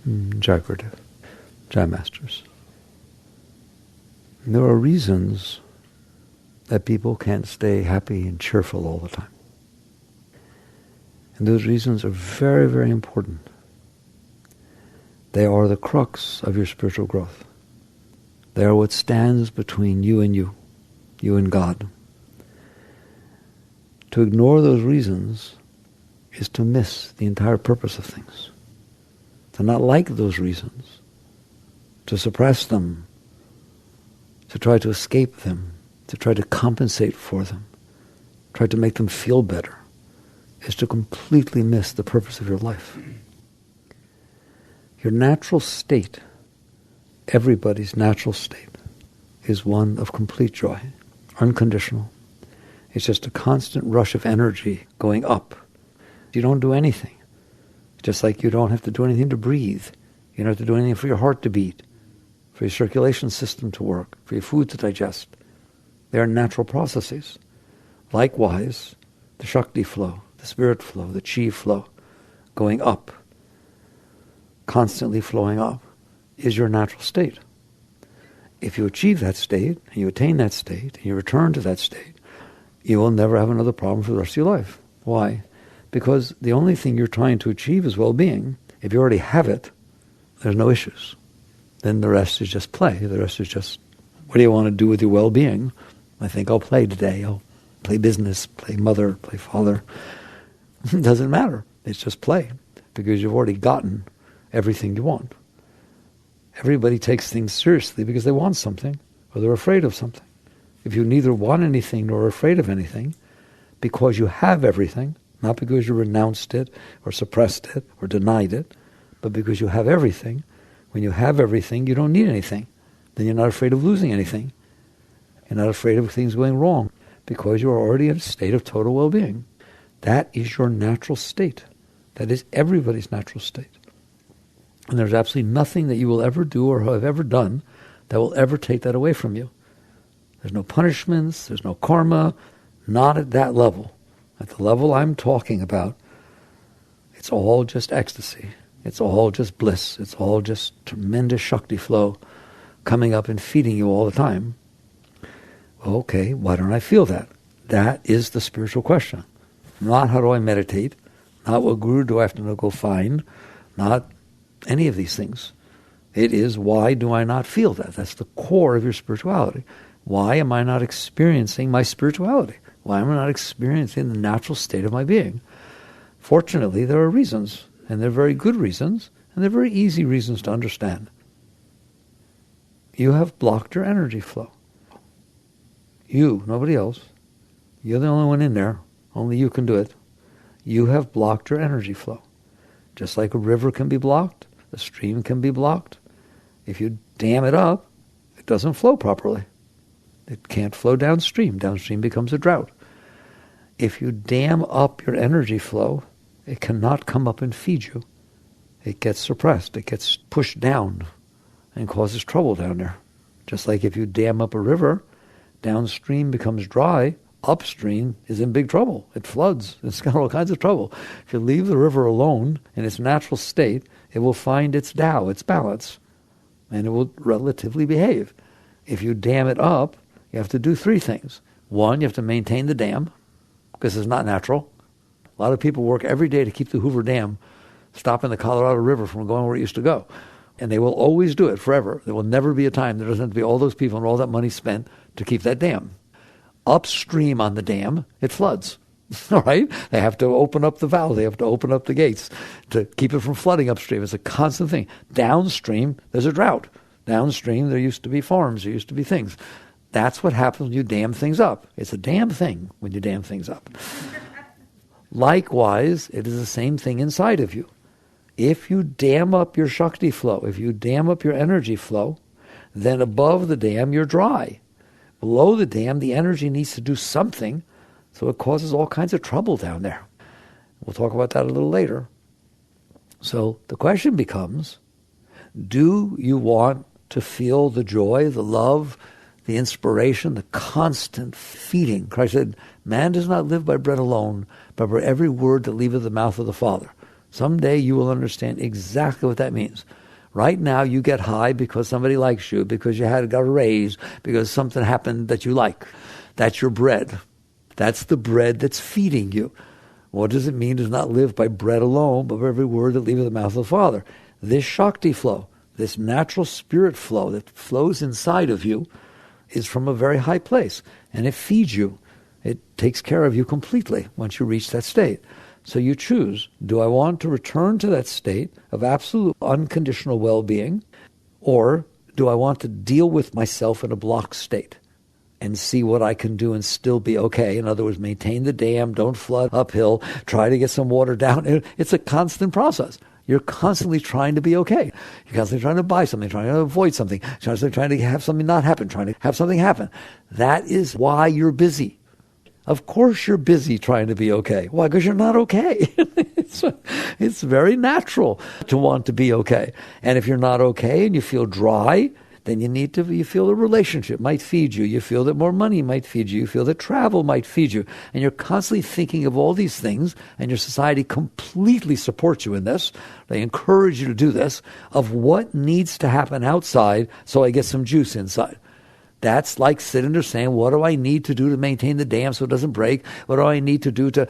Jai Gurudev, Jai Masters. There are reasons that people can't stay happy and cheerful all the time. And those reasons are very, very important. They are the crux of your spiritual growth. They are what stands between you and God. To ignore those reasons is to miss the entire purpose of things. To not like those reasons, to suppress them, to try to escape them, to try to compensate for them, try to make them feel better, is to completely miss the purpose of your life. Your natural state, everybody's natural state, is one of complete joy, unconditional. It's just a constant rush of energy going up. You don't do anything. Just like you don't have to do anything to breathe. You don't have to do anything for your heart to beat, for your circulation system to work, for your food to digest. They are natural processes. Likewise, the Shakti flow, the spirit flow, the Chi flow, going up, constantly flowing up, is your natural state. If you achieve that state, and you attain that state, and you return to that state, you will never have another problem for the rest of your life. Why? Because the only thing you're trying to achieve is well-being. If you already have it, there's no issues. Then the rest is just play. The rest is just, what do you want to do with your well-being? I think I'll play today. I'll play business, play mother, play father. It doesn't matter. It's just play, because you've already gotten everything you want. Everybody takes things seriously because they want something, or they're afraid of something. If you neither want anything nor are afraid of anything, because you have everything, not because you renounced it, or suppressed it, or denied it, but because you have everything. When you have everything, you don't need anything. Then you're not afraid of losing anything. You're not afraid of things going wrong, because you are already in a state of total well-being. That is your natural state. That is everybody's natural state. And there's absolutely nothing that you will ever do or have ever done that will ever take that away from you. There's no punishments, there's no karma, not at that level. At the level I'm talking about, it's all just ecstasy. It's all just bliss. It's all just tremendous Shakti flow coming up and feeding you all the time. Well, okay, why don't I feel that? That is the spiritual question. Not how do I meditate, not what guru do I have to go find, not any of these things. It is, why do I not feel that? That's the core of your spirituality. Why am I not experiencing my spirituality? Why am I not experiencing the natural state of my being? Fortunately, there are reasons, and they're very good reasons, and they're very easy reasons to understand. You have blocked your energy flow. You, nobody else. You're the only one in there. Only you can do it. You have blocked your energy flow. Just like a river can be blocked, a stream can be blocked. If you dam it up, it doesn't flow properly. It can't flow downstream. Downstream becomes a drought. If you dam up your energy flow, it cannot come up and feed you. It gets suppressed. It gets pushed down and causes trouble down there. Just like if you dam up a river, downstream becomes dry, upstream is in big trouble. It floods. It's got all kinds of trouble. If you leave the river alone in its natural state, it will find its Tao, its balance, and it will relatively behave. If you dam it up, you have to do three things. One, you have to maintain the dam, because it's not natural. A lot of people work every day to keep the Hoover Dam stopping the Colorado River from going where it used to go. And they will always do it forever. There will never be a time there doesn't have to be all those people and all that money spent to keep that dam. Upstream on the dam, it floods. All right? They have to open up the valve. They have to open up the gates to keep it from flooding upstream. It's a constant thing. Downstream, there's a drought. Downstream, there used to be farms. There used to be things. That's what happens when you dam things up. It's a damn thing when you dam things up. Likewise, it is the same thing inside of you. If you dam up your Shakti flow, if you dam up your energy flow, then above the dam, you're dry. Below the dam, the energy needs to do something, so it causes all kinds of trouble down there. We'll talk about that a little later. So the question becomes, do you want to feel the joy, the love, the inspiration, the constant feeding? Christ said, man does not live by bread alone, but by every word that leaveth the mouth of the Father. Someday you will understand exactly what that means. Right now you get high because somebody likes you, because you got a raise, because something happened that you like. That's your bread. That's the bread that's feeding you. What does it mean to not live by bread alone, but by every word that leaves the mouth of the Father? This Shakti flow, this natural spirit flow that flows inside of you, is from a very high place, and it feeds you. It takes care of you completely once you reach that state. So you choose, do I want to return to that state of absolute unconditional well-being, or do I want to deal with myself in a blocked state and see what I can do and still be okay? In other words, maintain the dam, don't flood uphill, try to get some water down. It's a constant process. You're constantly trying to be okay. You're constantly trying to buy something, trying to avoid something, constantly trying to have something not happen, trying to have something happen. That is why you're busy. Of course you're busy trying to be okay. Why? Because you're not okay. It's very natural to want to be okay. And if you're not okay and you feel dry, then you feel a relationship might feed you. You feel that more money might feed you. You feel that travel might feed you. And you're constantly thinking of all these things, and your society completely supports you in this. They encourage you to do this, of what needs to happen outside so I get some juice inside. That's like sitting there saying, what do I need to do to maintain the dam so it doesn't break? What do I need to do to,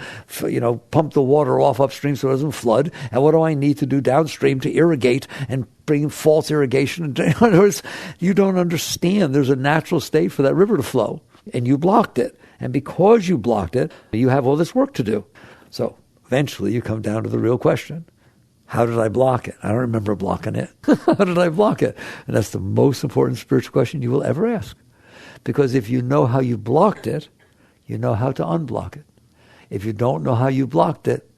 pump the water off upstream so it doesn't flood? And what do I need to do downstream to irrigate and bring false irrigation? In other words, you don't understand there's a natural state for that river to flow, and you blocked it. And because you blocked it, you have all this work to do. So eventually you come down to the real question. How did I block it? I don't remember blocking it. How did I block it? And that's the most important spiritual question you will ever ask. Because if you know how you blocked it, you know how to unblock it. If you don't know how you blocked it,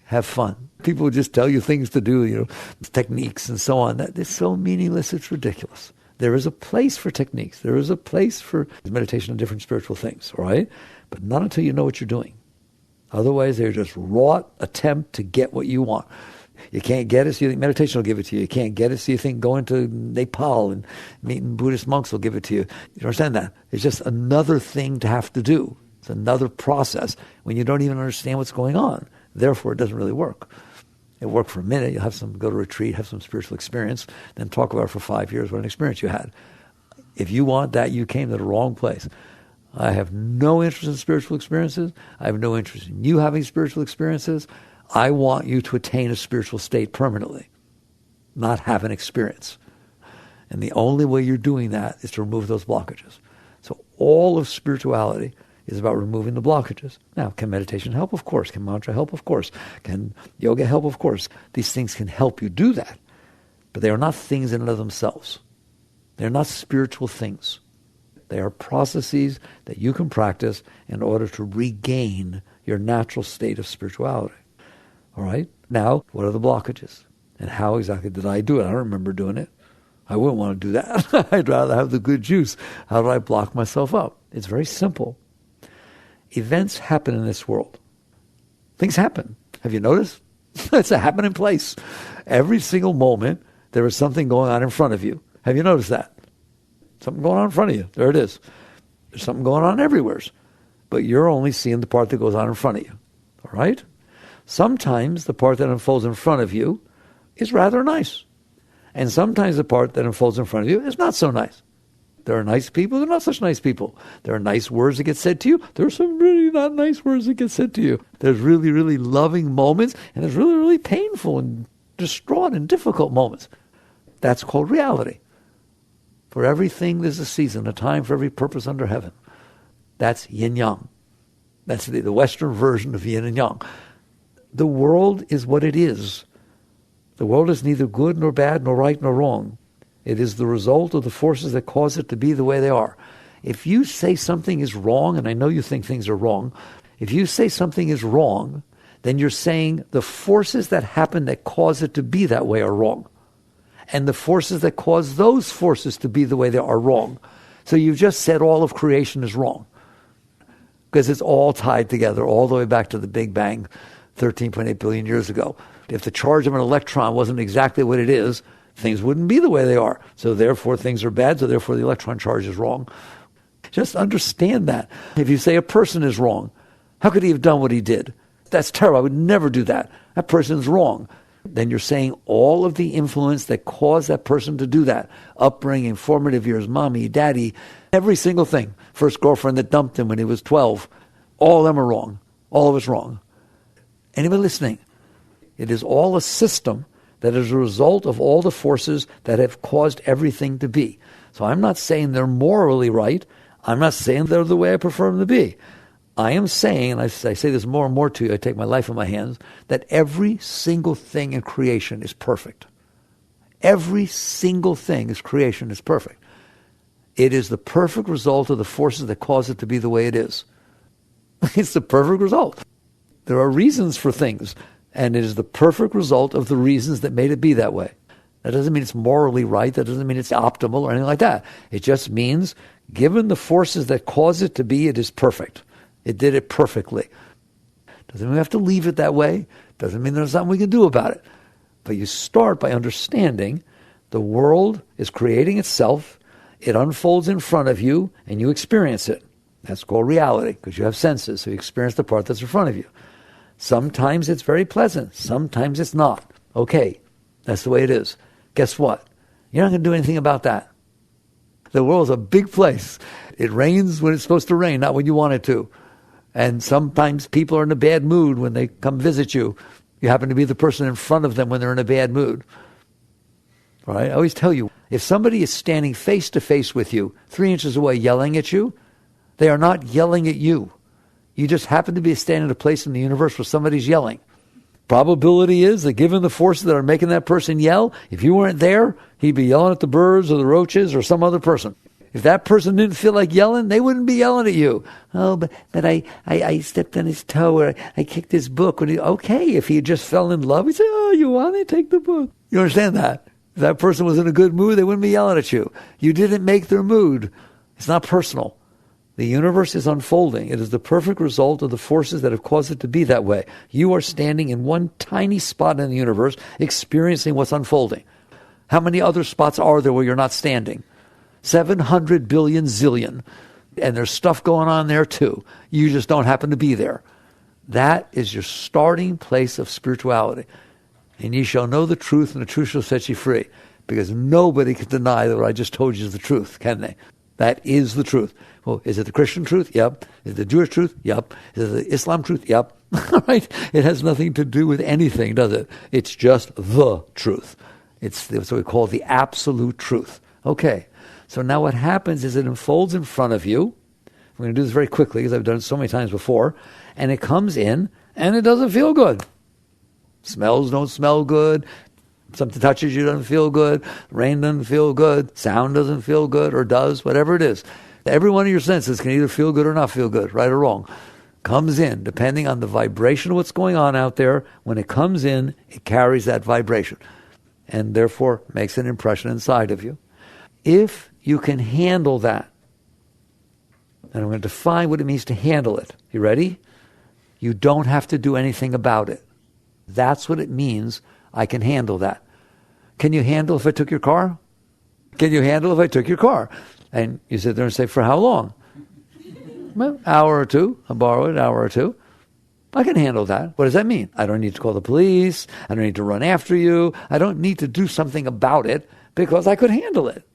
have fun. People will just tell you things to do, techniques and so on. That is so meaningless, it's ridiculous. There is a place for techniques. There is a place for meditation and different spiritual things, all right? But not until you know what you're doing. Otherwise, they're just raw attempt to get what you want. You can't get it, so you think meditation will give it to you. You can't get it, so you think going to Nepal and meeting Buddhist monks will give it to you. You understand that? It's just another thing to have to do. It's another process when you don't even understand what's going on. Therefore, it doesn't really work. It worked for a minute. You'll go to a retreat, have some spiritual experience, then talk about it for 5 years, what an experience you had. If you want that, you came to the wrong place. I have no interest in spiritual experiences. I have no interest in you having spiritual experiences. I want you to attain a spiritual state permanently, not have an experience. And the only way you're doing that is to remove those blockages. So all of spirituality is about removing the blockages. Now, can meditation help? Of course. Can mantra help? Of course. Can yoga help? Of course. These things can help you do that. But they are not things in and of themselves. They're not spiritual things. They are processes that you can practice in order to regain your natural state of spirituality. All right? Now, what are the blockages? And how exactly did I do it? I don't remember doing it. I wouldn't want to do that. I'd rather have the good juice. How do I block myself up? It's very simple. Events happen in this world. Things happen. Have you noticed? It's a happening place. Every single moment, there is something going on in front of you. Have you noticed that? Something going on in front of you. There it is. There's something going on everywhere. But you're only seeing the part that goes on in front of you. All right? Sometimes the part that unfolds in front of you is rather nice. And sometimes the part that unfolds in front of you is not so nice. There are nice people, there are not such nice people. There are nice words that get said to you. There are some really not nice words that get said to you. There's really, really loving moments, and there's really, really painful and distraught and difficult moments. That's called reality. For everything there's a season, a time for every purpose under heaven. That's yin-yang. That's the Western version of yin and yang. The world is what it is. The world is neither good nor bad nor right nor wrong. It is the result of the forces that cause it to be the way they are. If you say something is wrong, and I know you think things are wrong, if you say something is wrong, then you're saying the forces that happen that cause it to be that way are wrong. And the forces that cause those forces to be the way they are wrong. So you've just said all of creation is wrong. Because it's all tied together all the way back to the Big Bang 13.8 billion years ago. If the charge of an electron wasn't exactly what it is, things wouldn't be the way they are. So therefore things are bad, so therefore the electron charge is wrong. Just understand that. If you say a person is wrong, how could he have done what he did? That's terrible. I would never do that. That person's wrong. Then you're saying all of the influence that caused that person to do that. Upbringing, formative years, mommy, daddy, every single thing. First girlfriend that dumped him when he was 12. All of them are wrong. All of it's wrong. Anybody listening? It is all a system that is a result of all the forces that have caused everything to be. So I'm not saying they're morally right. I'm not saying they're the way I prefer them to be. I am saying, and I say this more and more to you, I take my life in my hands, that every single thing in creation is perfect. Every single thing in creation is perfect. It is the perfect result of the forces that cause it to be the way it is. It's the perfect result. There are reasons for things, and it is the perfect result of the reasons that made it be that way. That doesn't mean it's morally right. That doesn't mean it's optimal or anything like that. It just means, given the forces that cause it to be, it is perfect. It did it perfectly. Doesn't mean we have to leave it that way. Doesn't mean there's nothing we can do about it. But you start by understanding the world is creating itself. It unfolds in front of you, and you experience it. That's called reality, because you have senses, so you experience the part that's in front of you. Sometimes it's very pleasant. Sometimes it's not. Okay, that's the way it is. Guess what? You're not going to do anything about that. The world's a big place. It rains when it's supposed to rain, not when you want it to. And sometimes people are in a bad mood when they come visit you. You happen to be the person in front of them when they're in a bad mood. Right? I always tell you, if somebody is standing face to face with you, 3 inches away yelling at you, they are not yelling at you. You just happen to be standing in a place in the universe where somebody's yelling. Probability is that given the forces that are making that person yell, if you weren't there, he'd be yelling at the birds or the roaches or some other person. If that person didn't feel like yelling, they wouldn't be yelling at you. Oh, but I stepped on his toe, or I kicked his book. Okay, if he just fell in love, he'd say, oh, you want it? Take the book. You understand that? If that person was in a good mood, they wouldn't be yelling at you. You didn't make their mood. It's not personal. The universe is unfolding. It is the perfect result of the forces that have caused it to be that way. You are standing in one tiny spot in the universe, experiencing what's unfolding. How many other spots are there where you're not standing? 700 billion zillion. And there's stuff going on there too. You just don't happen to be there. That is your starting place of spirituality. And ye shall know the truth, and the truth shall set you free. Because nobody can deny that what I just told you is the truth, can they? That is the truth. Well, is it the Christian truth? Yep. Is it the Jewish truth? Yep. Is it the Islam truth? Yep. Right? It has nothing to do with anything, does it? It's just the truth. It's what we call the absolute truth. Okay. So now what happens is it unfolds in front of you. I'm going to do this very quickly because I've done it so many times before. And it comes in and it doesn't feel good. Smells don't smell good. Something touches you doesn't feel good. Rain doesn't feel good. Sound doesn't feel good, or does, whatever it is. Every one of your senses can either feel good or not feel good, right or wrong. Comes in, depending on the vibration of what's going on out there. When it comes in, it carries that vibration and therefore makes an impression inside of you. If you can handle that, and I'm going to define what it means to handle it. You ready? You don't have to do anything about it. That's what it means. I can handle that. Can you handle if I took your car? Can you handle if I took your car? And you sit there and say, for how long? Well, hour or two. I'll borrow it, an hour or two. I can handle that. What does that mean? I don't need to call the police. I don't need to run after you. I don't need to do something about it because I could handle it.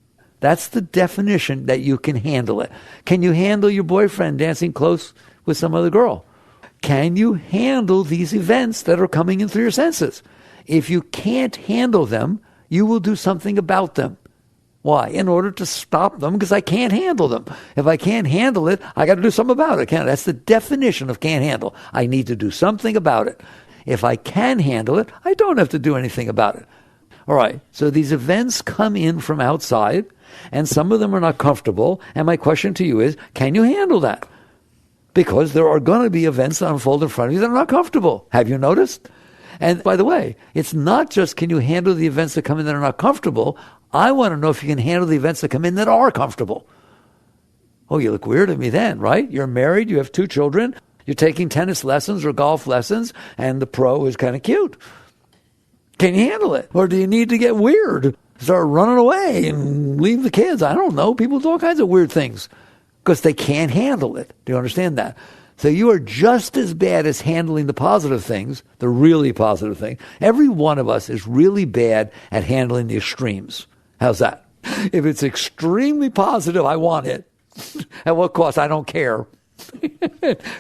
That's the definition that you can handle it. Can you handle your boyfriend dancing close with some other girl? Can you handle these events that are coming in through your senses? If you can't handle them, you will do something about them. Why? In order to stop them, because I can't handle them. If I can't handle it, I got to do something about it. That's the definition of can't handle. I need to do something about it. If I can handle it, I don't have to do anything about it. All right, so these events come in from outside, and some of them are not comfortable. And my question to you is, can you handle that? Because there are going to be events that unfold in front of you that are not comfortable. Have you noticed? And by the way, it's not just can you handle the events that come in that are not comfortable. I want to know if you can handle the events that come in that are comfortable. Oh, you look weird at me then, right? You're married, you have 2 children, you're taking tennis lessons or golf lessons, and the pro is kind of cute. Can you handle it? Or do you need to get weird? Start running away and leave the kids? I don't know. People do all kinds of weird things because they can't handle it. Do you understand that? So you are just as bad as handling the positive things, the really positive thing. Every one of us is really bad at handling the extremes. How's that? If it's extremely positive, I want it. At what cost? I don't care.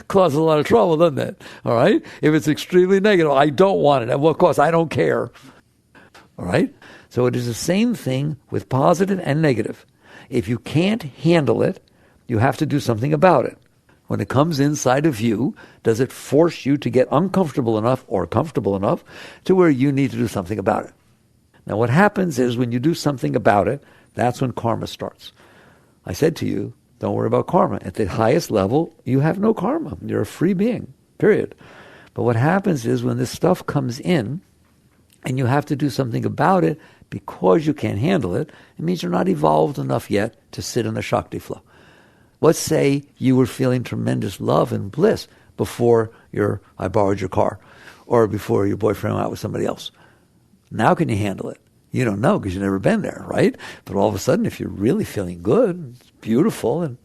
Causes a lot of trouble, doesn't it? All right? If it's extremely negative, I don't want it. At what cost? I don't care. All right? So it is the same thing with positive and negative. If you can't handle it, you have to do something about it. When it comes inside of you, does it force you to get uncomfortable enough or comfortable enough to where you need to do something about it? Now what happens is when you do something about it, that's when karma starts. I said to you, don't worry about karma. At the highest level, you have no karma. You're a free being, period. But what happens is when this stuff comes in and you have to do something about it because you can't handle it, it means you're not evolved enough yet to sit in a Shakti flow. Let's say you were feeling tremendous love and bliss before I borrowed your car or before your boyfriend went out with somebody else. Now can you handle it? You don't know because you've never been there, right? But all of a sudden, if you're really feeling good, it's beautiful, and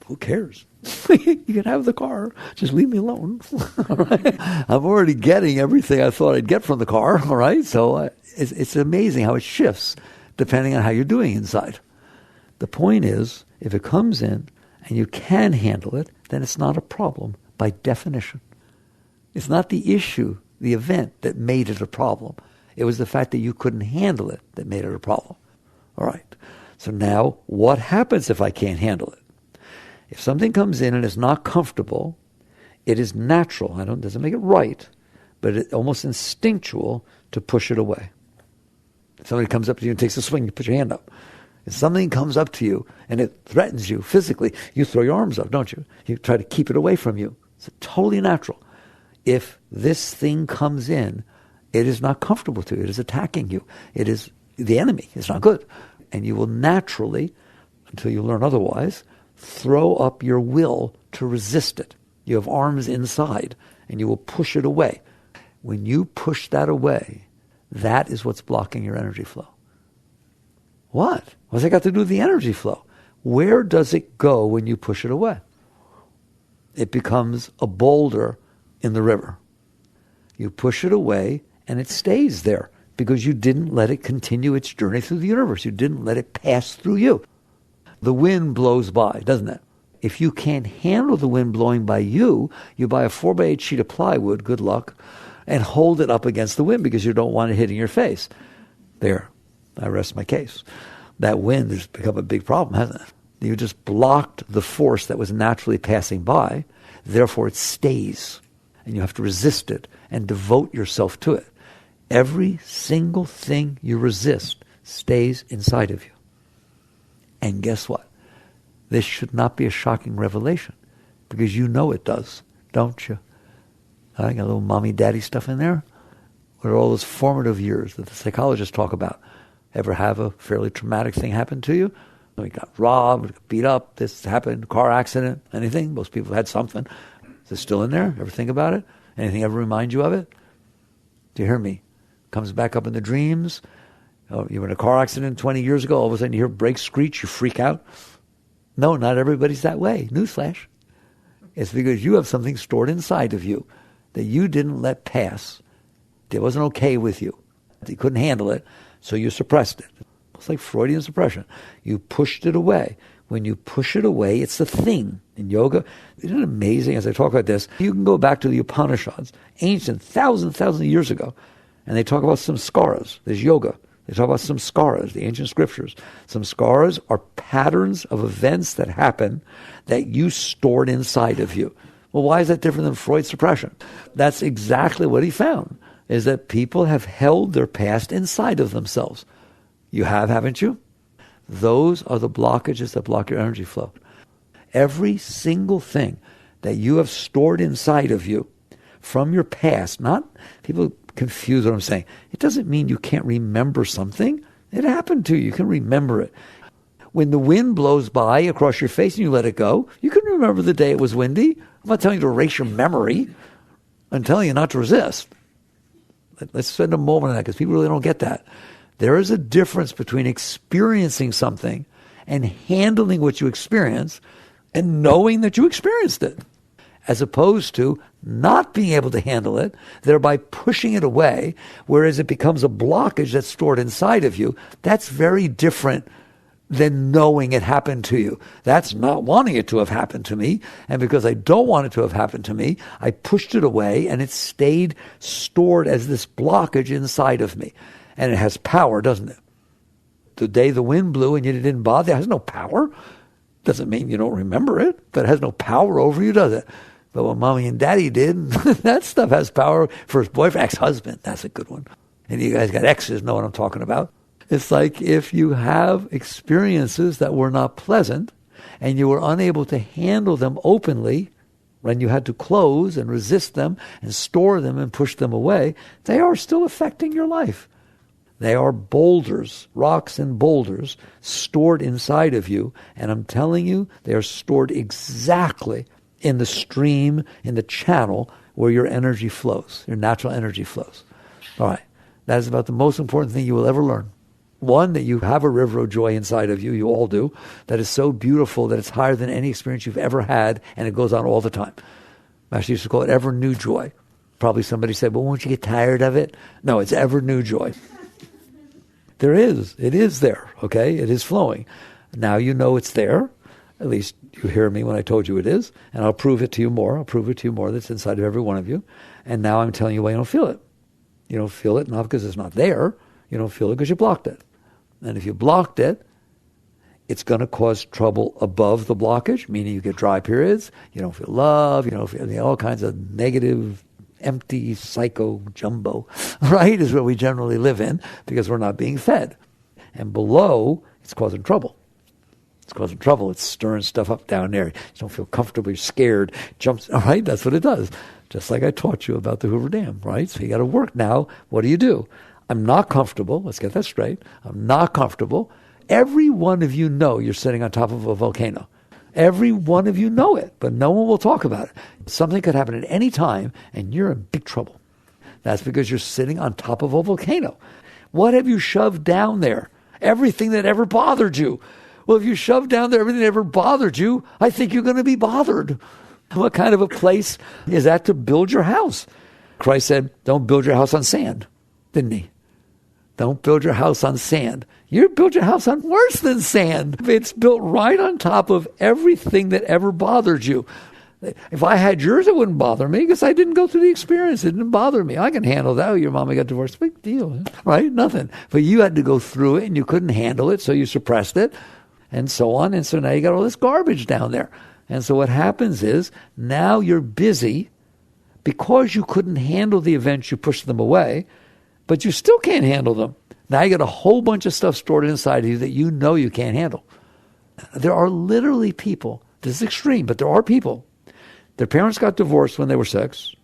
who cares? You can have the car. Just leave me alone. All right? I'm already getting everything I thought I'd get from the car, all right? So it's amazing how it shifts depending on how you're doing inside. The point is, if it comes in and you can handle it, then it's not a problem by definition. It's not the issue, the event, that made it a problem. It was the fact that you couldn't handle it that made it a problem. All right. So now, what happens if I can't handle it? If something comes in and is not comfortable, it is natural. It doesn't make it right, but it's almost instinctual to push it away. If somebody comes up to you and takes a swing, you put your hand up. If something comes up to you and it threatens you physically, you throw your arms up, don't you? You try to keep it away from you. It's totally natural. If this thing comes in, it is not comfortable to you. It is attacking you. It is the enemy. It's not good. And you will naturally, until you learn otherwise, throw up your will to resist it. You have arms inside, and you will push it away. When you push that away, that is what's blocking your energy flow. What? What's it got to do with the energy flow? Where does it go when you push it away? It becomes a boulder in the river. You push it away, and it stays there because you didn't let it continue its journey through the universe. You didn't let it pass through you. The wind blows by, doesn't it? If you can't handle the wind blowing by you, you buy a 4x8 sheet of plywood, good luck, and hold it up against the wind because you don't want it hitting your face. There, I rest my case. That wind has become a big problem, hasn't it? You just blocked the force that was naturally passing by, therefore it stays. And you have to resist it and devote yourself to it. Every single thing you resist stays inside of you. And guess what? This should not be a shocking revelation because you know it does, don't you? I got a little mommy-daddy stuff in there. What are all those formative years that the psychologists talk about? Ever have a fairly traumatic thing happen to you? You got robbed, beat up, this happened, car accident, anything? Most people had something. Is it still in there? Ever think about it? Anything ever remind you of it? Do you hear me? Comes back up in the dreams. Oh, you were in a car accident 20 years ago. All of a sudden you hear brakes screech. You freak out. No, not everybody's that way. Newsflash. It's because you have something stored inside of you that you didn't let pass. It wasn't okay with you. You couldn't handle it, so you suppressed it. It's like Freudian suppression. You pushed it away. When you push it away, it's a thing. In yoga, isn't it amazing as I talk about this? You can go back to the Upanishads, ancient, thousands of years ago, and they talk about samskaras. There's yoga. They talk about samskaras, the ancient scriptures. Samskaras are patterns of events that happen that you stored inside of you. Well, why is that different than Freud's suppression? That's exactly what he found, is that people have held their past inside of themselves. You have, haven't you? Those are the blockages that block your energy flow. Every single thing that you have stored inside of you from your past, not people confuse what I'm saying. It doesn't mean you can't remember something. It happened to you. You can remember it. When the wind blows by across your face and you let it go, you can remember the day it was windy. I'm not telling you to erase your memory. I'm telling you not to resist. Let's spend a moment on that because people really don't get that. There is a difference between experiencing something and handling what you experience and knowing that you experienced it. as opposed to not being able to handle it, thereby pushing it away, whereas it becomes a blockage that's stored inside of you. That's very different than knowing it happened to you. That's not wanting it to have happened to me. And because I don't want it to have happened to me, I pushed it away and it stayed stored as this blockage inside of me. And it has power, doesn't it? The day the wind blew and you didn't bother, it has no power. Doesn't mean you don't remember it, but it has no power over you, does it? But what mommy and daddy did, that stuff has power. First boyfriend, ex-husband, that's a good one. And you guys got exes, know what I'm talking about. It's like if you have experiences that were not pleasant and you were unable to handle them openly, when you had to close and resist them and store them and push them away, they are still affecting your life. They are boulders, rocks and boulders stored inside of you. And I'm telling you, they are stored exactly in the stream, in the channel where your energy flows, your natural energy flows. All right. That is about the most important thing you will ever learn. One, that you have a river of joy inside of you, you all do, that is so beautiful that it's higher than any experience you've ever had, and it goes on all the time. Master used to call it ever new joy. Probably somebody said, well, won't you get tired of it? No, it's ever new joy. There is. It is there, okay? It is flowing. Now you know it's there. At least you hear me when I told you it is, and I'll prove it to you more. I'll prove it to you more that's inside of every one of you. And now I'm telling you why you don't feel it. You don't feel it not because it's not there. You don't feel it because you blocked it. And if you blocked it, it's going to cause trouble above the blockage, meaning you get dry periods, you don't feel love, you don't feel all kinds of negative, empty, psycho jumbo, right, is what we generally live in because we're not being fed. And below, it's causing trouble. It's causing trouble. It's stirring stuff up down there. You don't feel comfortable. You're scared. Jumps. All right, that's what it does. Just like I taught you about the Hoover Dam, right? So you got to work now. What do? I'm not comfortable. Let's get that straight. I'm not comfortable. Every one of you know you're sitting on top of a volcano. Every one of you know it, but no one will talk about it. Something could happen at any time, and you're in big trouble. That's because you're sitting on top of a volcano. What have you shoved down there? Everything that ever bothered you. Well, if you shove down there everything that ever bothered you, I think you're going to be bothered. What kind of a place is that to build your house? Christ said, don't build your house on sand, didn't he? Don't build your house on sand. You build your house on worse than sand. It's built right on top of everything that ever bothered you. If I had yours, it wouldn't bother me because I didn't go through the experience. It didn't bother me. I can handle that. Oh, your mama got divorced. Big deal, right? Nothing. But you had to go through it and you couldn't handle it, so you suppressed it and so on. And so now you got all this garbage down there. And so what happens is now you're busy because you couldn't handle the events, you pushed them away, but you still can't handle them. Now you got a whole bunch of stuff stored inside of you that you know you can't handle. There are literally people, this is extreme, but there are people. Their parents got divorced when they were 6.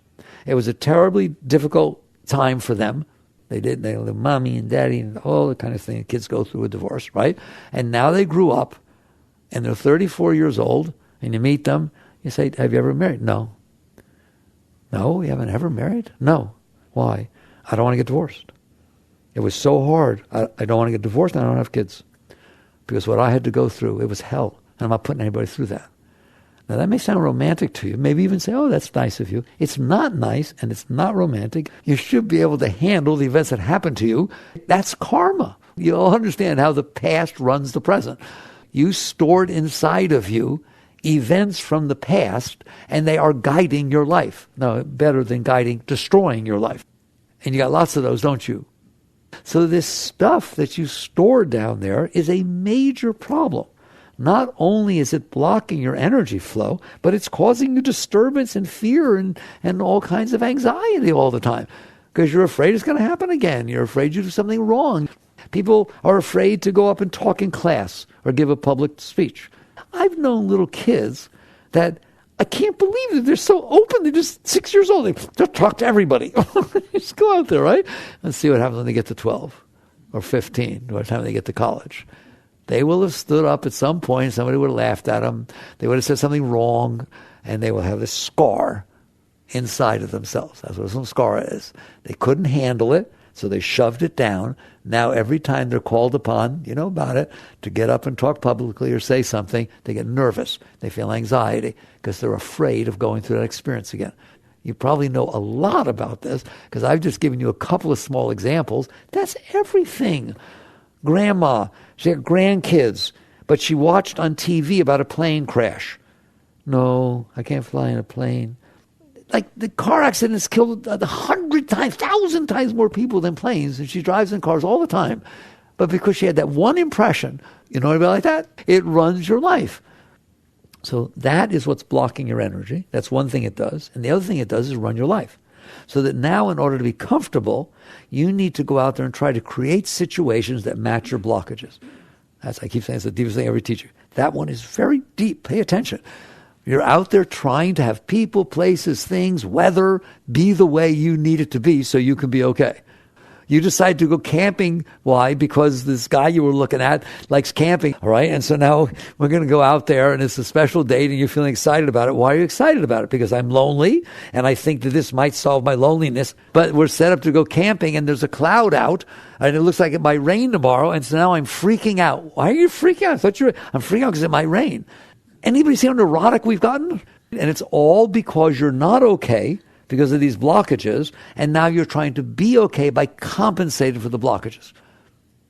It was a terribly difficult time for them. They lived mommy and daddy and all the kind of thing kids go through with divorce, right? And now they grew up and they're 34 years old and you meet them, you say, have you ever married? No. No, you haven't ever married? No. Why? I don't want to get divorced. It was so hard. I don't want to get divorced and I don't have kids. Because what I had to go through, it was hell. And I'm not putting anybody through that. Now that may sound romantic to you. Maybe even say, oh, that's nice of you. It's not nice and it's not romantic. You should be able to handle the events that happened to you. That's karma. You'll understand how the past runs the present. You stored inside of you events from the past and they are guiding your life. No, better than destroying your life. And you got lots of those, don't you? So this stuff that you store down there is a major problem. Not only is it blocking your energy flow, but it's causing you disturbance and fear and all kinds of anxiety all the time. Because you're afraid it's going to happen again. You're afraid you do something wrong. People are afraid to go up and talk in class or give a public speech. I've known little kids that I can't believe that they're so open. They're just 6 years old. They just talk to everybody. Just go out there, right? And see what happens when they get to 12 or 15, by the time they get to college. They will have stood up at some point. Somebody would have laughed at them. They would have said something wrong, and they will have this scar inside of themselves. That's what some scar is. They couldn't handle it. So they shoved it down. Now every time they're called upon, you know about it, to get up and talk publicly or say something, they get nervous. They feel anxiety because they're afraid of going through that experience again. You probably know a lot about this because I've just given you a couple of small examples. That's everything. Grandma, she had grandkids, but she watched on TV about a plane crash. No, I can't fly in a plane. Like the car accidents killed 100 times, 1,000 times more people than planes, and she drives in cars all the time. But because she had that one impression, you know anybody like that? It runs your life. So that is what's blocking your energy. That's one thing it does. And the other thing it does is run your life. So that now in order to be comfortable, you need to go out there and try to create situations that match your blockages. As I keep saying, it's the deepest thing every teacher. That one is very deep. Pay attention. You're out there trying to have people, places, things, weather be the way you need it to be so you can be okay. You decide to go camping. Why? Because this guy you were looking at likes camping, all right? And so now we're going to go out there, and it's a special date, and you're feeling excited about it. Why are you excited about it? Because I'm lonely, and I think that this might solve my loneliness. But we're set up to go camping, and there's a cloud out, and it looks like it might rain tomorrow, and so now I'm freaking out. Why are you freaking out? I'm freaking out because it might rain. Anybody see how neurotic we've gotten? And it's all because you're not okay because of these blockages, and now you're trying to be okay by compensating for the blockages.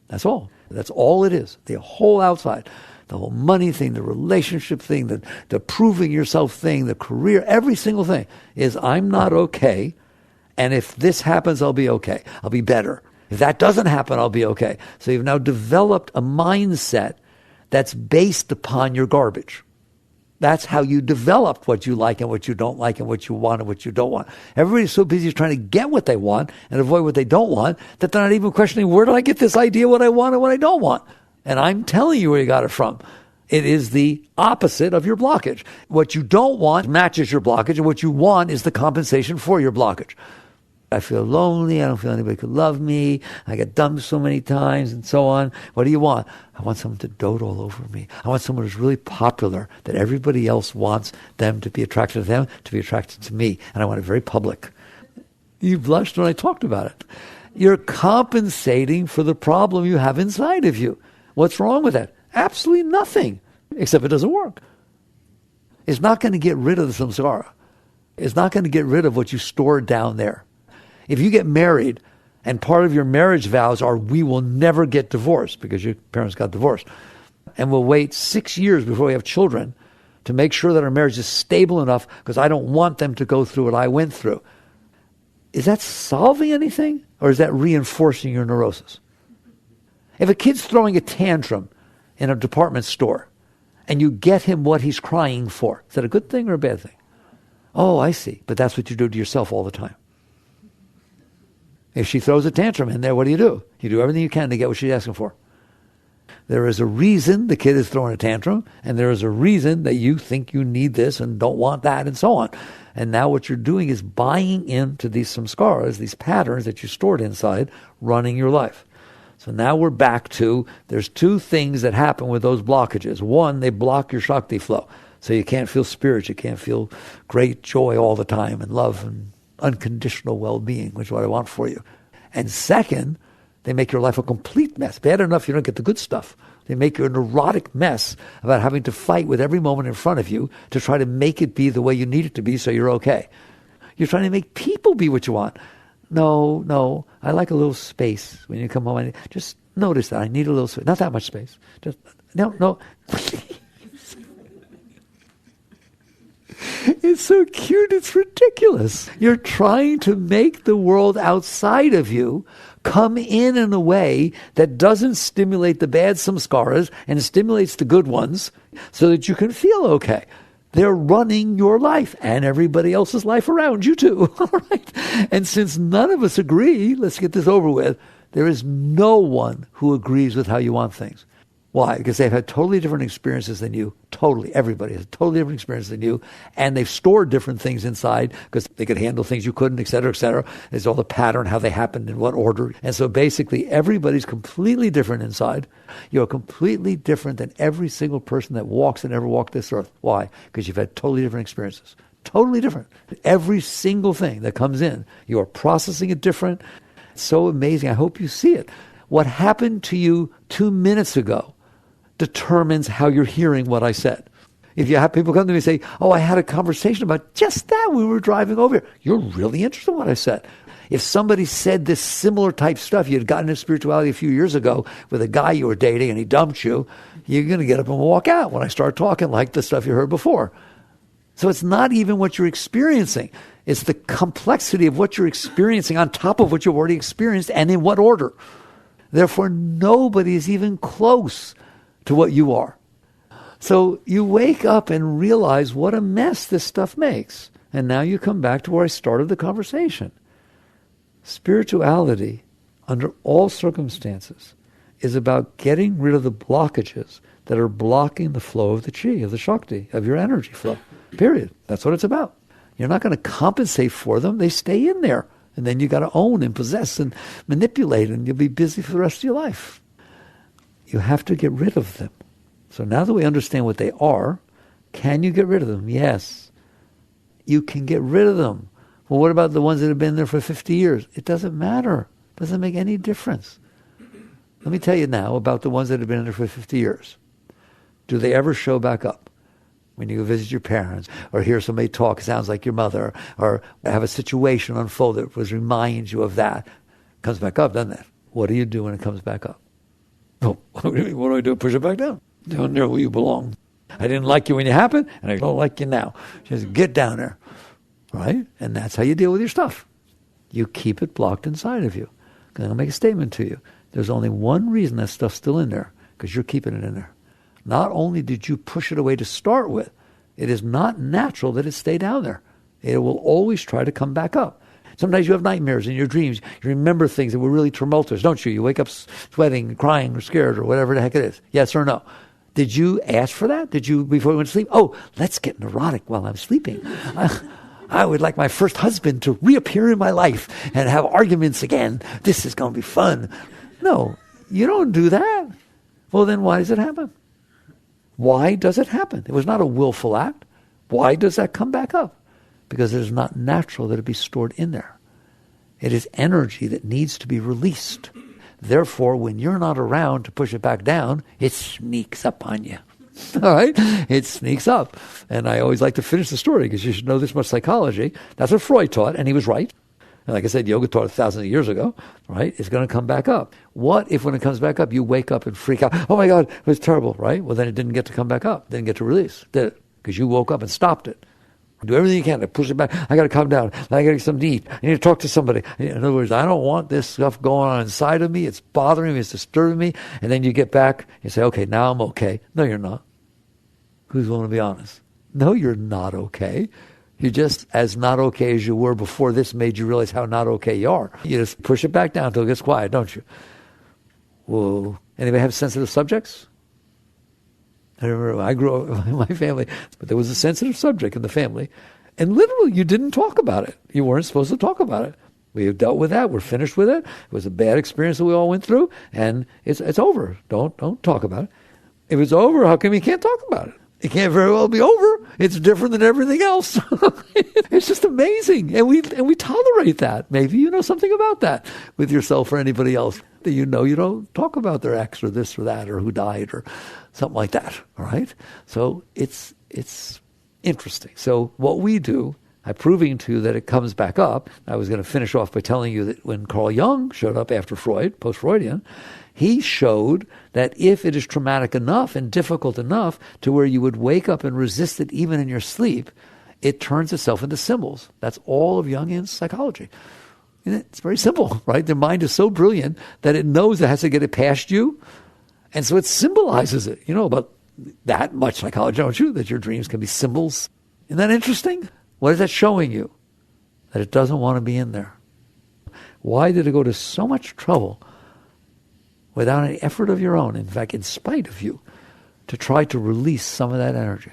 That's all. That's all it is. The whole outside, the whole money thing, the relationship thing, the proving yourself thing, the career, every single thing is I'm not okay, and if this happens, I'll be okay. I'll be better. If that doesn't happen, I'll be okay. So you've now developed a mindset that's based upon your garbage. That's how you developed what you like and what you don't like and what you want and what you don't want. Everybody's so busy trying to get what they want and avoid what they don't want that they're not even questioning, where did I get this idea, what I want and what I don't want? And I'm telling you where you got it from. It is the opposite of your blockage. What you don't want matches your blockage, and what you want is the compensation for your blockage. I feel lonely. I don't feel anybody could love me. I get dumped so many times and so on. What do you want? I want someone to dote all over me. I want someone who's really popular, that everybody else wants them to be attracted to them, to be attracted to me. And I want it very public. You blushed when I talked about it. You're compensating for the problem you have inside of you. What's wrong with that? Absolutely nothing, except it doesn't work. It's not going to get rid of the samsara. It's not going to get rid of what you stored down there. If you get married and part of your marriage vows are we will never get divorced because your parents got divorced, and we'll wait 6 years before we have children to make sure that our marriage is stable enough because I don't want them to go through what I went through. Is that solving anything, or is that reinforcing your neurosis? If a kid's throwing a tantrum in a department store and you get him what he's crying for, is that a good thing or a bad thing? Oh, I see. But that's what you do to yourself all the time. If she throws a tantrum in there, what do? You do everything you can to get what she's asking for. There is a reason the kid is throwing a tantrum, and there is a reason that you think you need this and don't want that and so on. And now what you're doing is buying into these samskaras, these patterns that you stored inside, running your life. So now we're back to, there's two things that happen with those blockages. One, they block your Shakti flow. So you can't feel spirit, you can't feel great joy all the time and love and unconditional well-being, which is what I want for you. And second, they make your life a complete mess. Bad enough you don't get the good stuff. They make you a neurotic mess about having to fight with every moment in front of you to try to make it be the way you need it to be so you're okay. You're trying to make people be what you want. No, I like a little space when you come home. Just notice that I need a little space. Not that much space. Just no. It's so cute, it's ridiculous. You're trying to make the world outside of you come in a way that doesn't stimulate the bad samskaras and stimulates the good ones so that you can feel okay. They're running your life and everybody else's life around you too. All right? And since none of us agree, let's get this over with, there is no one who agrees with how you want things. Why? Because they've had totally different experiences than you. Totally. Everybody has a totally different experience than you. And they've stored different things inside because they could handle things you couldn't, et cetera, et cetera. There's all the pattern, how they happened, in what order. And so basically everybody's completely different inside. You're completely different than every single person that walks and ever walked this earth. Why? Because you've had totally different experiences. Totally different. Every single thing that comes in, you are processing it different. So amazing. I hope you see it. What happened to you 2 minutes ago determines how you're hearing what I said. If you have people come to me and say, oh, I had a conversation about just that when we were driving over here. You're really interested in what I said. If somebody said this similar type stuff, you had gotten into spirituality a few years ago with a guy you were dating and he dumped you, you're going to get up and walk out when I start talking like the stuff you heard before. So it's not even what you're experiencing. It's the complexity of what you're experiencing on top of what you've already experienced and in what order. Therefore, nobody is even close to what you are. So you wake up and realize what a mess this stuff makes. And now you come back to where I started the conversation. Spirituality, under all circumstances, is about getting rid of the blockages that are blocking the flow of the chi, of the Shakti, of your energy flow. Period. That's what it's about. You're not going to compensate for them. They stay in there. And then you got to own and possess and manipulate, and you'll be busy for the rest of your life. You have to get rid of them. So now that we understand what they are, can you get rid of them? Yes. You can get rid of them. Well, what about the ones that have been there for 50 years? It doesn't matter. It doesn't make any difference. Let me tell you now about the ones that have been there for 50 years. Do they ever show back up? When you visit your parents, or hear somebody talk, sounds like your mother, or have a situation unfold that reminds you of that, comes back up, doesn't it? What do you do when it comes back up? Oh, what do I do? Push it back down. Down there where you belong. I didn't like you when it happened, and I don't like you now. Just get down there, right? And that's how you deal with your stuff. You keep it blocked inside of you. I'm going to make a statement to you. There's only one reason that stuff's still in there, because you're keeping it in there. Not only did you push it away to start with, it is not natural that it stay down there. It will always try to come back up. Sometimes you have nightmares in your dreams. You remember things that were really tumultuous, don't you? You wake up sweating, crying, or scared, or whatever the heck it is. Yes or no? Did you ask for that? Did you, before you went to sleep? Oh, let's get neurotic while I'm sleeping. I would like my first husband to reappear in my life and have arguments again. This is going to be fun. No, you don't do that. Well, then why does it happen? Why does it happen? It was not a willful act. Why does that come back up? Because it is not natural that it be stored in there. It is energy that needs to be released. Therefore, when you're not around to push it back down, it sneaks up on you. All right? It sneaks up. And I always like to finish the story because you should know this much psychology. That's what Freud taught, and he was right. And like I said, yoga taught it thousands of years ago, right? It's going to come back up. What if when it comes back up, you wake up and freak out? Oh my God, it was terrible, right? Well, then it didn't get to come back up. Didn't get to release, did it? Because you woke up and stopped it. Do everything you can to push it back. I got to calm down. I got to get something to eat. I need to talk to somebody. In other words, I don't want this stuff going on inside of me. It's bothering me. It's disturbing me. And then you get back and say, okay, now I'm okay. No, you're not. Who's willing to be honest? No, you're not okay. You're just as not okay as you were before this made you realize how not okay you are. You just push it back down until it gets quiet, don't you? Well, anybody have sensitive subjects? I remember I grew up in my family, but there was a sensitive subject in the family. And literally, you didn't talk about it. You weren't supposed to talk about it. We have dealt with that. We're finished with it. It was a bad experience that we all went through, and it's over. Don't talk about it. If it's over, how come you can't talk about it? It can't very well be over. It's different than everything else. It's just amazing. And we tolerate that. Maybe you know something about that with yourself or anybody else. That you know you don't talk about their ex or this or that or who died or something like that. All right? So it's interesting. So what we do, I'm proving to you that it comes back up. I was going to finish off by telling you that when Carl Jung showed up after Freud, post-Freudian, he showed that if it is traumatic enough and difficult enough to where you would wake up and resist it even in your sleep, it turns itself into symbols. That's all of Jungian psychology. And it's very simple, right? The mind is so brilliant that it knows it has to get it past you, and so it symbolizes it. You know about that much psychology, don't you? That your dreams can be symbols. Isn't that interesting? What is that showing you? That it doesn't want to be in there. Why did it go to so much trouble without any effort of your own, in fact, in spite of you, to try to release some of that energy?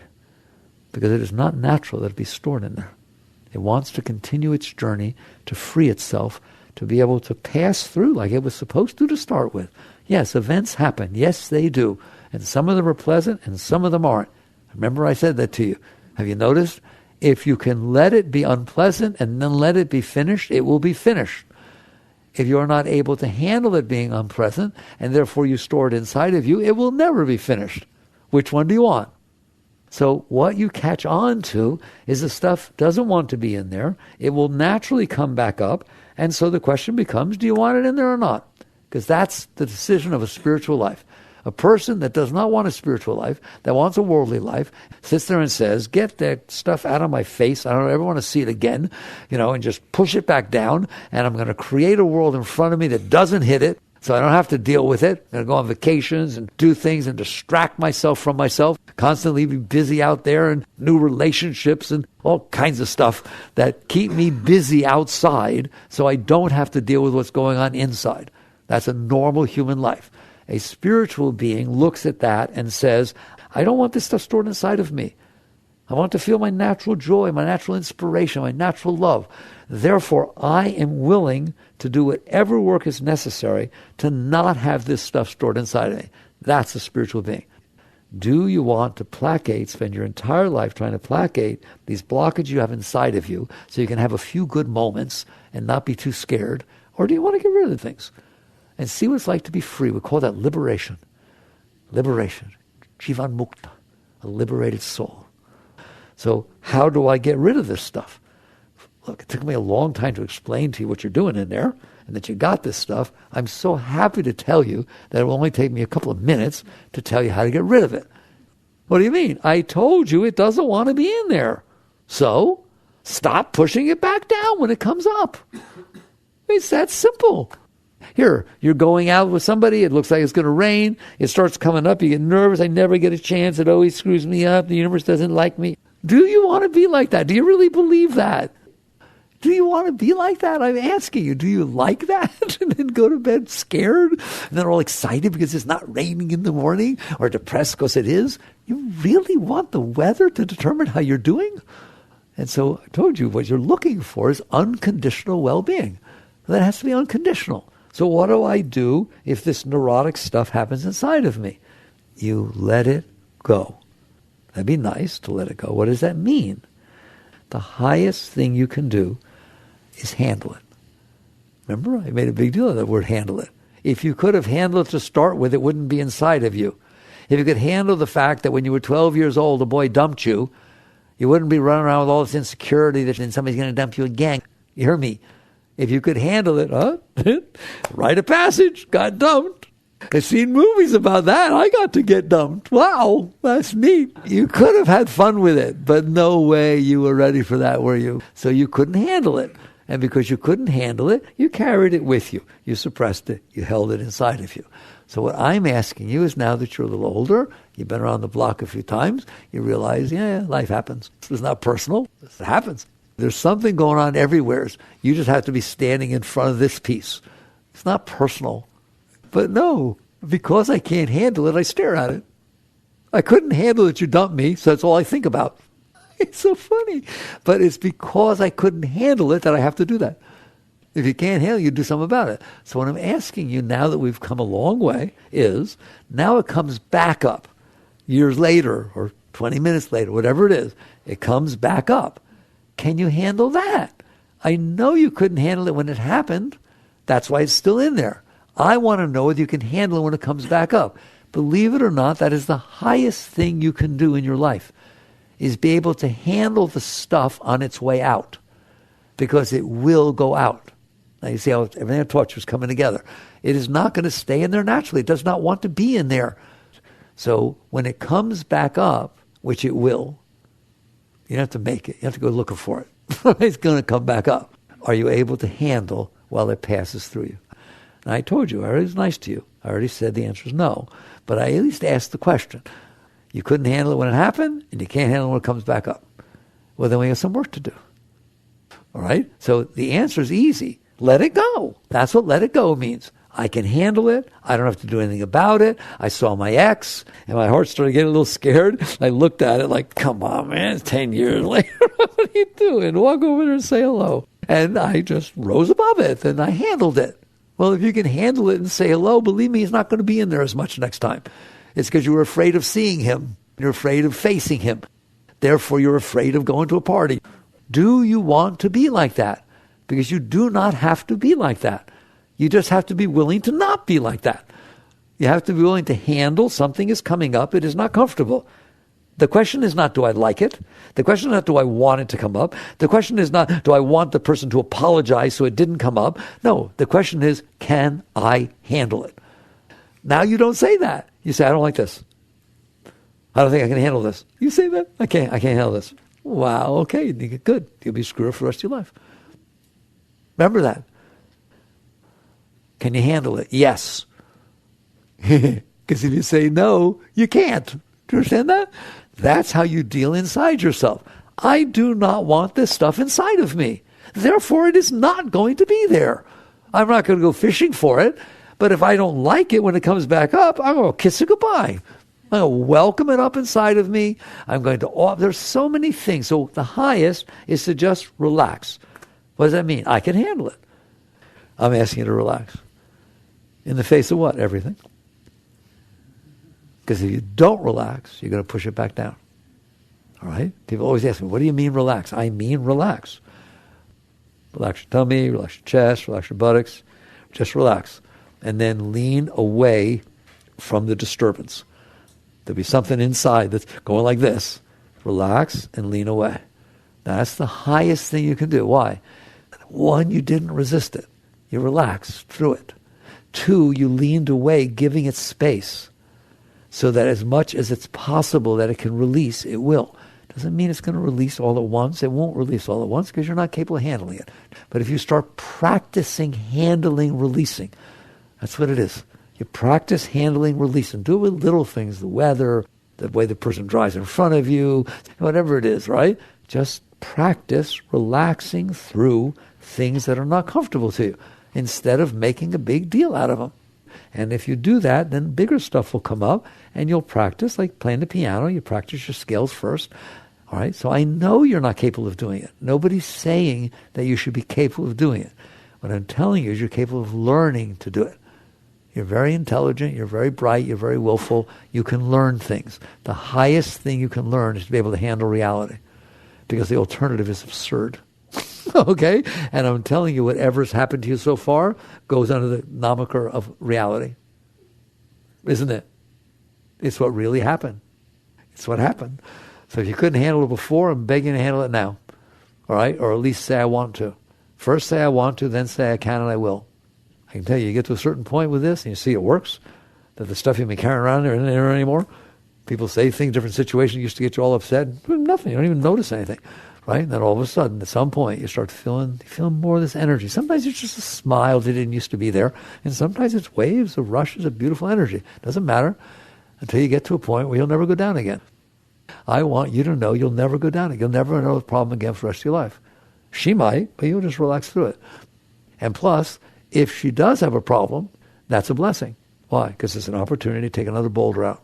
Because it is not natural that it be stored in there. It wants to continue its journey to free itself, to be able to pass through like it was supposed to start with. Yes, events happen. Yes, they do. And some of them are pleasant and some of them aren't. Remember I said that to you. Have you noticed? If you can let it be unpleasant and then let it be finished, it will be finished. If you're not able to handle it being unpleasant, and therefore you store it inside of you, it will never be finished. Which one do you want? So what you catch on to is the stuff doesn't want to be in there. It will naturally come back up. And so the question becomes, do you want it in there or not? Because that's the decision of a spiritual life. A person that does not want a spiritual life, that wants a worldly life, sits there and says, get that stuff out of my face. I don't ever want to see it again, and just push it back down. And I'm going to create a world in front of me that doesn't hit it, so I don't have to deal with it. I'm going to go on vacations and do things and distract myself from myself, constantly be busy out there and new relationships and all kinds of stuff that keep me busy outside so I don't have to deal with what's going on inside. That's a normal human life. A spiritual being looks at that and says, I don't want this stuff stored inside of me. I want to feel my natural joy, my natural inspiration, my natural love. Therefore, I am willing to do whatever work is necessary to not have this stuff stored inside of me. That's a spiritual being. Do you want to spend your entire life trying to placate these blockages you have inside of you so you can have a few good moments and not be too scared? Or do you want to get rid of the things and see what it's like to be free? We call that liberation. Liberation. Jivan Mukta, a liberated soul. So how do I get rid of this stuff? Look, it took me a long time to explain to you what you're doing in there and that you got this stuff. I'm so happy to tell you that it will only take me a couple of minutes to tell you how to get rid of it. What do you mean? I told you it doesn't want to be in there. So stop pushing it back down when it comes up. It's that simple. Here, you're going out with somebody, it looks like it's going to rain, it starts coming up, you get nervous, I never get a chance, it always screws me up, the universe doesn't like me. Do you want to be like that? Do you really believe that? Do you want to be like that? I'm asking you, do you like that? And then go to bed scared, and then all excited because it's not raining in the morning, or depressed because it is? You really want the weather to determine how you're doing? And so I told you, what you're looking for is unconditional well-being. That has to be unconditional. So what do I do if this neurotic stuff happens inside of me? You let it go. That'd be nice to let it go. What does that mean? The highest thing you can do is handle it. Remember, I made a big deal of that word, handle it. If you could have handled it to start with, it wouldn't be inside of you. If you could handle the fact that when you were 12 years old, a boy dumped you, you wouldn't be running around with all this insecurity that then somebody's going to dump you again. You hear me? If you could handle it, write a passage, got dumped. I've seen movies about that. I got to get dumped. Wow, that's neat. You could have had fun with it, but no way you were ready for that, were you? So you couldn't handle it. And because you couldn't handle it, you carried it with you. You suppressed it. You held it inside of you. So what I'm asking you is, now that you're a little older, you've been around the block a few times, you realize, life happens. It's not personal. It happens. There's something going on everywhere. You just have to be standing in front of this piece. It's not personal. But no, because I can't handle it, I stare at it. I couldn't handle that you dumped me, so that's all I think about. It's so funny. But it's because I couldn't handle it that I have to do that. If you can't handle it, you do something about it. So what I'm asking you, now that we've come a long way, is now it comes back up. Years later, or 20 minutes later, whatever it is, it comes back up. Can you handle that? I know you couldn't handle it when it happened. That's why it's still in there. I want to know whether you can handle it when it comes back up. Believe it or not, that is the highest thing you can do in your life, is be able to handle the stuff on its way out, because it will go out. Now you see how everything I taught you is coming together. It is not going to stay in there naturally. It does not want to be in there. So when it comes back up, which it will, you don't have to make it. You have to go looking for it. It's going to come back up. Are you able to handle while it passes through you? And I told you, I already was nice to you. I already said the answer is no. But I at least asked the question. You couldn't handle it when it happened, and you can't handle it when it comes back up. Well, then we have some work to do. All right? So the answer is easy. Let it go. That's what let it go means. I can handle it. I don't have to do anything about it. I saw my ex, and my heart started getting a little scared. I looked at it like, come on, man, it's 10 years later. What are you doing? Walk over there and say hello. And I just rose above it, and I handled it. Well, if you can handle it and say hello, believe me, he's not going to be in there as much next time. It's because you were afraid of seeing him. You're afraid of facing him. Therefore, you're afraid of going to a party. Do you want to be like that? Because you do not have to be like that. You just have to be willing to not be like that. You have to be willing to handle something is coming up. It is not comfortable. The question is not, do I like it? The question is not, do I want it to come up? The question is not, do I want the person to apologize so it didn't come up? No, the question is, can I handle it? Now you don't say that. You say, I don't like this. I don't think I can handle this. You say that? I can't handle this. Wow, okay, good. You'll be screwed up for the rest of your life. Remember that. Can you handle it? Yes. Because if you say no, you can't. Do you understand that? That's how you deal inside yourself. I do not want this stuff inside of me. Therefore, it is not going to be there. I'm not going to go fishing for it. But if I don't like it when it comes back up, I'm going to kiss it goodbye. I'm going to welcome it up inside of me. I'm going to, there's so many things. So the highest is to just relax. What does that mean? I can handle it. I'm asking you to relax. In the face of what? Everything. Because if you don't relax, you're going to push it back down. All right? People always ask me, what do you mean relax? I mean relax. Relax your tummy, relax your chest, relax your buttocks. Just relax. And then lean away from the disturbance. There'll be something inside that's going like this. Relax and lean away. That's the highest thing you can do. Why? One, you didn't resist it. You relaxed through it. Two, you leaned away, giving it space. So that as much as it's possible that it can release, it will. Doesn't mean it's going to release all at once. It won't release all at once because you're not capable of handling it. But if you start practicing handling, releasing, that's what it is. You practice handling, releasing. Do it with little things, the weather, the way the person drives in front of you, whatever it is, right? Just practice relaxing through things that are not comfortable to you instead of making a big deal out of them. And if you do that, then bigger stuff will come up and you'll practice, like playing the piano. You practice your scales first. All right? So I know you're not capable of doing it. Nobody's saying that you should be capable of doing it. What I'm telling you is you're capable of learning to do it. You're very intelligent. You're very bright. You're very willful. You can learn things. The highest thing you can learn is to be able to handle reality because the alternative is absurd. Okay? And I'm telling you, whatever's happened to you so far goes under the moniker of reality. Isn't it? It's what really happened. It's what happened. So if you couldn't handle it before, I'm begging you to handle it now. All right? Or at least say I want to. First say I want to, then say I can and I will. I can tell you, you get to a certain point with this and you see it works, that the stuff you've been carrying around there isn't there anymore. People say things, different situations used to get you all upset. Nothing. You don't even notice anything. Right? And then all of a sudden, at some point, you start feeling more of this energy. Sometimes it's just a smile that didn't used to be there. And sometimes it's waves of rushes of beautiful energy. Doesn't matter until you get to a point where you'll never go down again. I want you to know you'll never go down again. You'll never know the problem again for the rest of your life. She might, but you'll just relax through it. And plus, if she does have a problem, that's a blessing. Why? Because it's an opportunity to take another boulder out.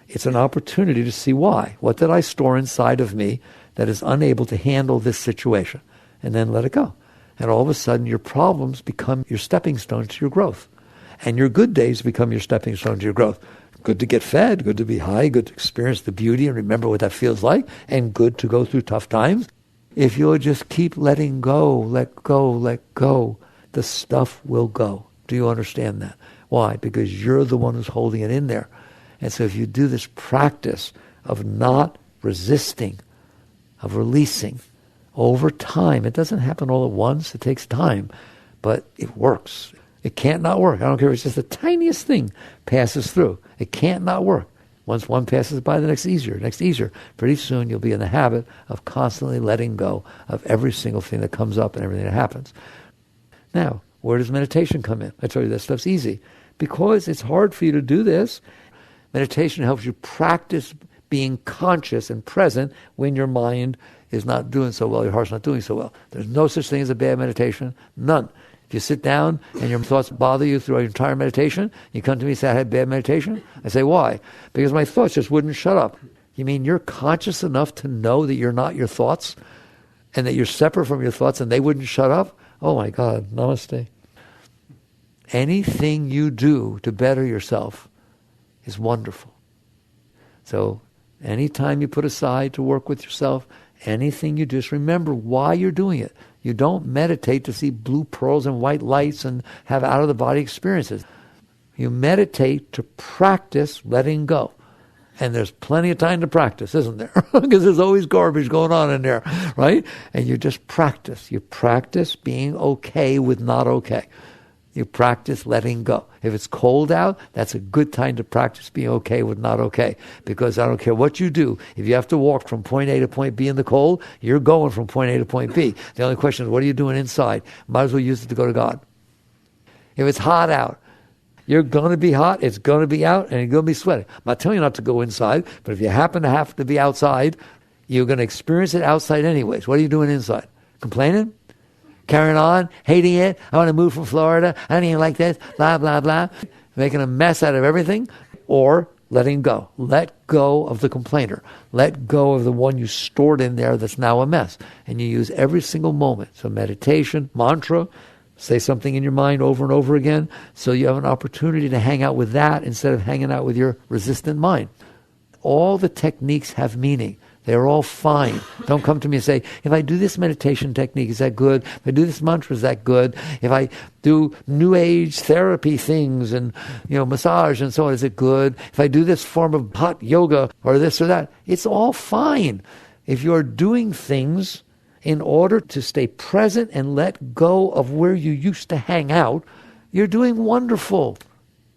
It's an opportunity to see why. What did I store inside of me that is unable to handle this situation? And then let it go. And all of a sudden your problems become your stepping stones to your growth. And your good days become your stepping stones to your growth. Good to get fed, good to be high, good to experience the beauty and remember what that feels like, and good to go through tough times. If you'll just keep letting go, let go, let go, the stuff will go. Do you understand that? Why? Because you're the one who's holding it in there. And so if you do this practice of not resisting, of releasing, over time, it doesn't happen all at once, it takes time, but it works. It can't not work. I don't care if it's just the tiniest thing passes through. It can't not work. Once one passes by, the next easier. Pretty soon you'll be in the habit of constantly letting go of every single thing that comes up and everything that happens. Now, where does meditation come in? I told you that stuff's easy. Because it's hard for you to do this, meditation helps you practice being conscious and present when your mind is not doing so well, your heart's not doing so well. There's no such thing as a bad meditation. None. If you sit down and your thoughts bother you throughout your entire meditation, you come to me and say, I had bad meditation? I say, why? Because my thoughts just wouldn't shut up. You mean you're conscious enough to know that you're not your thoughts and that you're separate from your thoughts and they wouldn't shut up? Oh my God, namaste. Anything you do to better yourself is wonderful. So anytime you put aside to work with yourself, anything you do, just remember why you're doing it. You don't meditate to see blue pearls and white lights and have out-of-the-body experiences. You meditate to practice letting go. And there's plenty of time to practice, isn't there? Because there's always garbage going on in there, right? And you just practice. You practice being okay with not okay. You practice letting go. If it's cold out, that's a good time to practice being okay with not okay. Because I don't care what you do. If you have to walk from point A to point B in the cold, you're going from point A to point B. The only question is, what are you doing inside? Might as well use it to go to God. If it's hot out, you're going to be hot, it's going to be out, and you're going to be sweating. I'm not telling you not to go inside, but if you happen to have to be outside, you're going to experience it outside anyways. What are you doing inside? Complaining? Carrying on? Hating it? I want to move from Florida. I don't even like this. Blah, blah, blah. Making a mess out of everything? Or letting go. Let go of the complainer. Let go of the one you stored in there that's now a mess. And you use every single moment. So meditation, mantra, say something in your mind over and over again, so you have an opportunity to hang out with that instead of hanging out with your resistant mind. All the techniques have meaning. They're all fine. Don't come to me and say, if I do this meditation technique, is that good? If I do this mantra, is that good? If I do new age therapy things and massage and so on, is it good? If I do this form of hot yoga or this or that, it's all fine. If you're doing things in order to stay present and let go of where you used to hang out, you're doing wonderful.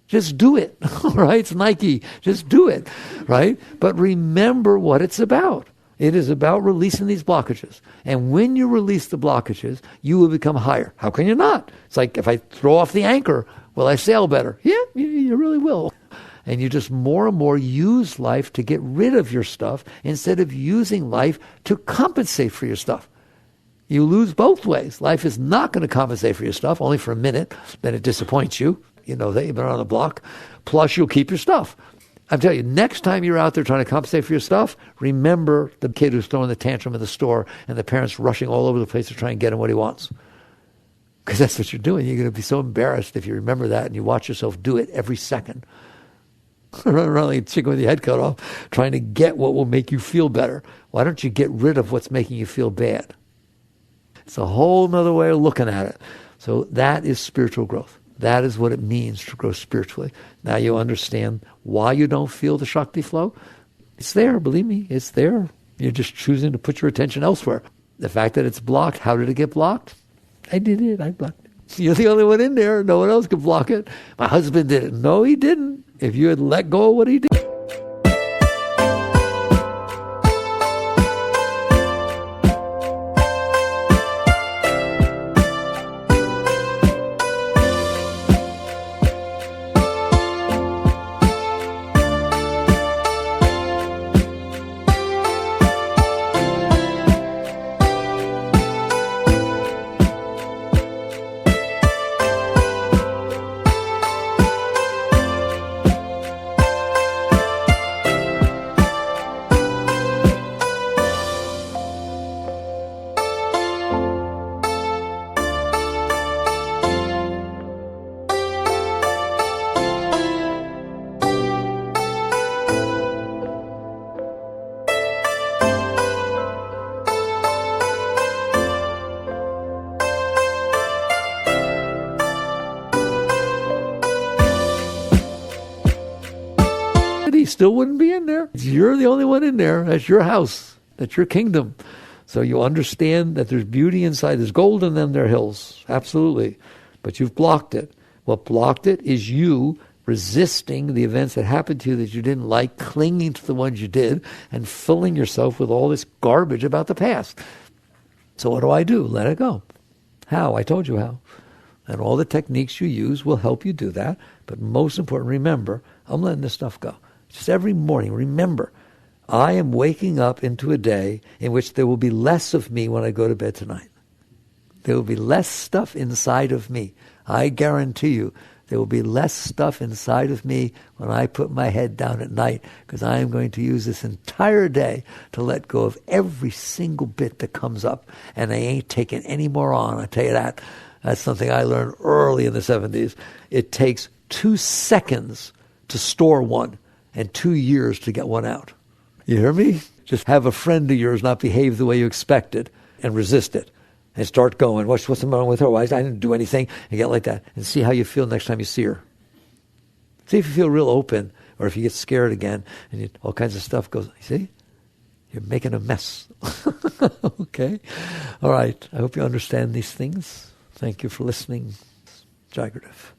Just do it, right? It's Nike. Just do it, right? But remember what it's about. It is about releasing these blockages. And when you release the blockages, you will become higher. How can you not? It's like, if I throw off the anchor, will I sail better? Yeah, you really will. And you just more and more use life to get rid of your stuff instead of using life to compensate for your stuff. You lose both ways. Life is not going to compensate for your stuff, only for a minute. Then it disappoints you. You know that you've been on the block. Plus, you'll keep your stuff. I'm telling you, next time you're out there trying to compensate for your stuff, remember the kid who's throwing the tantrum in the store and the parents rushing all over the place to try and get him what he wants. Because that's what you're doing. You're going to be so embarrassed if you remember that and you watch yourself do it every second. Run around like a chicken with your head cut off, trying to get what will make you feel better. Why don't you get rid of what's making you feel bad? It's a whole nother way of looking at it. So that is spiritual growth. That is what it means to grow spiritually. Now you understand why you don't feel the Shakti flow. It's there, believe me, it's there. You're just choosing to put your attention elsewhere. The fact that it's blocked, how did it get blocked? I did it, I blocked it. You're the only one in there, no one else could block it. My husband did it. No, he didn't. If you had let go of what he did. He still wouldn't be in there. You're the only one in there. That's your house. That's your kingdom. So you understand that there's beauty inside. There's gold in them, there are hills. Absolutely. But you've blocked it. What blocked it is you resisting the events that happened to you that you didn't like, clinging to the ones you did, and filling yourself with all this garbage about the past. So what do? Let it go. How? I told you how. And all the techniques you use will help you do that. But most important, remember, I'm letting this stuff go. Just every morning, remember, I am waking up into a day in which there will be less of me when I go to bed tonight. There will be less stuff inside of me. I guarantee you, there will be less stuff inside of me when I put my head down at night, because I am going to use this entire day to let go of every single bit that comes up, and I ain't taking any more on. I tell you that. That's something I learned early in the 70s. It takes 2 seconds to store one and 2 years to get one out. You hear me? Just have a friend of yours not behave the way you expected and resist it. and start going, what's the matter with her? Why I didn't do anything, and get like that, and see how you feel next time you see her. See if you feel real open, or if you get scared again, and all kinds of stuff goes, you see? You're making a mess. Okay? All right. I hope you understand these things. Thank you for listening. Jagradav.